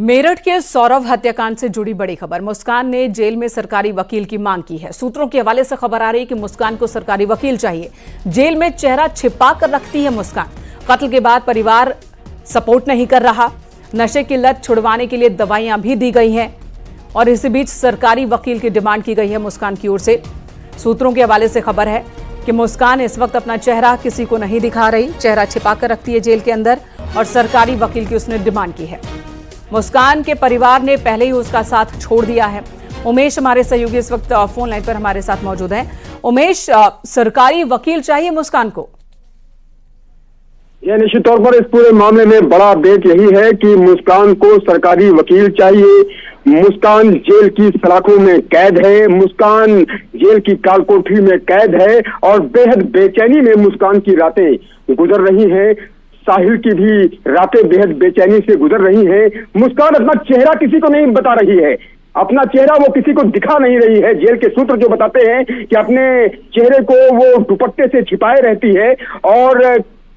मेरठ के सौरभ हत्याकांड से जुड़ी बड़ी खबर। मुस्कान ने जेल में सरकारी वकील की मांग की है। सूत्रों के हवाले से खबर आ रही है कि मुस्कान को सरकारी वकील चाहिए। जेल में चेहरा छिपा कर रखती है मुस्कान। कत्ल के बाद परिवार सपोर्ट नहीं कर रहा। नशे की लत छुड़वाने के लिए दवाइयां भी दी गई हैं और इसी बीच सरकारी वकील की डिमांड की गई है मुस्कान की ओर से। सूत्रों के हवाले से खबर है कि मुस्कान इस वक्त अपना चेहरा किसी को नहीं दिखा रही, चेहरा छिपा कर रखती है जेल के अंदर और सरकारी वकील की उसने डिमांड की है। मुस्कान के परिवार ने पहले ही उसका साथ छोड़ दिया है। उमेश हमारे सहयोगी इस वक्त फोन लाइन पर हमारे साथ मौजूद हैं। उमेश, सरकारी वकील चाहिए मुस्कान को? यह निश्चित तौर पर इस पूरे मामले में बड़ा अपडेट यही है कि मुस्कान को सरकारी वकील चाहिए। मुस्कान जेल की सलाखों में कैद है, मुस्कान जेल की कालकोठरी में कैद है और बेहद बेचैनी में मुस्कान की रातें गुजर रही हैं। साहिल की भी रातें बेहद बेचैनी से गुजर रही हैं। मुस्कान अपना चेहरा किसी को नहीं बता रही है, अपना चेहरा वो किसी को दिखा नहीं रही है। जेल के सूत्र जो बताते हैं कि अपने चेहरे को वो दुपट्टे से छिपाए रहती है और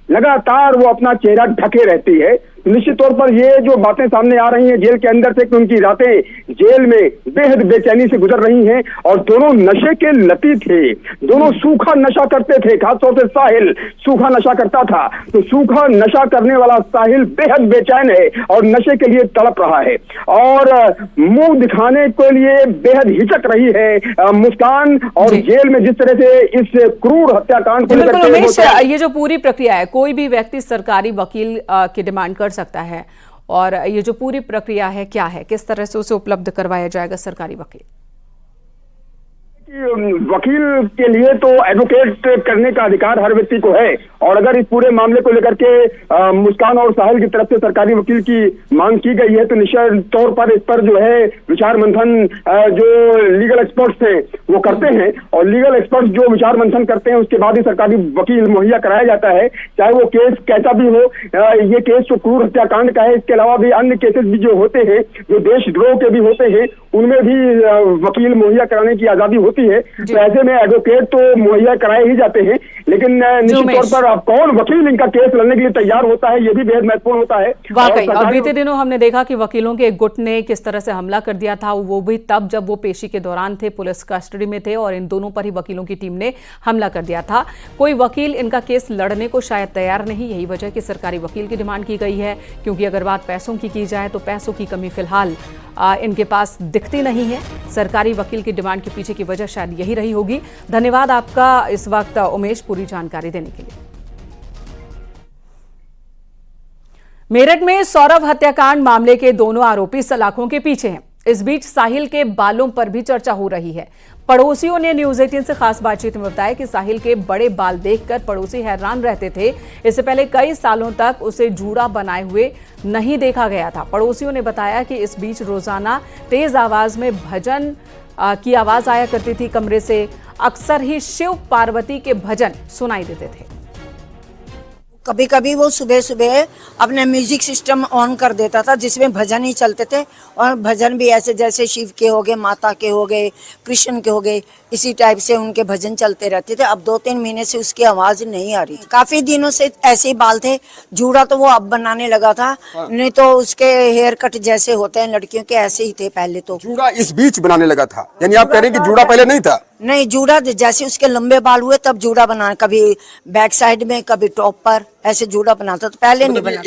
लगातार वो अपना चेहरा ढके रहती है। निश्चित तौर पर ये जो बातें सामने आ रही हैं जेल के अंदर से कि उनकी रातें जेल में बेहद बेचैनी से गुजर रही हैं और दोनों नशे के लती थे, दोनों सूखा नशा करते थे। खासतौर से साहिल सूखा नशा करता था, तो सूखा नशा करने वाला साहिल बेहद बेचैन है और नशे के लिए तड़प रहा है और मुंह दिखाने के लिए बेहद हिचक रही है मुस्कान। और जेल में जिस तरह से इस क्रूर हत्याकांड को लेकर ये जो पूरी प्रक्रिया है, कोई भी व्यक्ति सरकारी वकील की डिमांड कर सकता है और ये जो पूरी प्रक्रिया है क्या है, किस तरह से उसे उपलब्ध करवाया जाएगा सरकारी वकील? वकील के लिए तो एडवोकेट करने का अधिकार हर व्यक्ति को है और अगर इस पूरे मामले को लेकर के मुस्कान और साहिल की तरफ से सरकारी वकील की मांग की गई है तो निश्चित तौर पर इस पर जो है विचार मंथन जो लीगल एक्सपर्ट्स हैं वो करते हैं और लीगल एक्सपर्ट्स जो विचार मंथन करते हैं उसके बाद ही सरकारी वकील मुहैया कराया जाता है, चाहे वो केस कैसा भी हो। ये केस जो क्रूर हत्याकांड का है, इसके अलावा भी अन्य केसेस भी जो होते हैं, जो देशद्रोह के भी होते हैं, उनमें भी वकील मुहैया कराने की आजादी होती है। तो ऐसे में एडवोकेट तो मुहैया कराए ही जाते हैं, लेकिन निश्चित तौर पर अब कौन वकील इनका केस लड़ने के लिए तैयार होता है ये भी बेहद महत्वपूर्ण होता है। वाकई और बीते दिनों हमने देखा कि वकीलों के एक गुट ने किस तरह से हमला कर दिया था, वो भी तब जब वो पेशी के दौरान थे, पुलिस कस्टडी में थे और इन दोनों पर ही वकीलों की टीम ने हमला कर दिया था। कोई वकील इनका केस लड़ने को शायद तैयार नहीं, यही वजह कि सरकारी वकील की डिमांड की गई है। क्योंकि अगर बात पैसों की जाए तो पैसों की कमी फिलहाल इनके पास दिखती नहीं है। सरकारी वकील की डिमांड के पीछे की वजह शायद यही रही होगी। धन्यवाद आपका इस वक्त उमेश पूरी जानकारी देने के लिए। मेरठ में सौरभ हत्याकांड मामले के दोनों आरोपी सलाखों के पीछे हैं। इस बीच साहिल के बालों पर भी चर्चा हो रही है। पड़ोसियों ने न्यूज 18 से खास बातचीत में बताया कि साहिल के बड़े बाल देखकर पड़ोसी हैरान रहते थे। इससे पहले कई सालों तक उसे जूड़ा बनाए हुए नहीं देखा गया था। पड़ोसियों ने बताया कि इस बीच रोजाना तेज आवाज में भजन की आवाज आया करती थी कमरे से। अक्सर ही शिव पार्वती के भजन सुनाई देते थे। कभी कभी वो सुबह सुबह अपने म्यूजिक सिस्टम ऑन कर देता था जिसमें भजन ही चलते थे और भजन भी ऐसे जैसे शिव के हो गए, माता के हो गए, कृष्ण के हो गए, इसी टाइप से उनके भजन चलते रहते थे। अब 2-3 महीने से उसकी आवाज नहीं आ रही। काफी दिनों से ऐसे ही बाल थे। जूड़ा तो वो अब बनाने लगा था, नहीं तो उसके हेयर कट जैसे होते हैं लड़कियों के ऐसे ही थे पहले। तो जूड़ा इस बीच बनाने लगा था, यानी आप कह रहे हैं कि जूड़ा पहले नहीं था? नहीं, जूड़ा जैसे उसके लंबे बाल हुए तब जूड़ा बनाना, कभी बैक साइड में कभी टॉप पर ऐसे जूड़ा बनाता, तो पहले नहीं बना।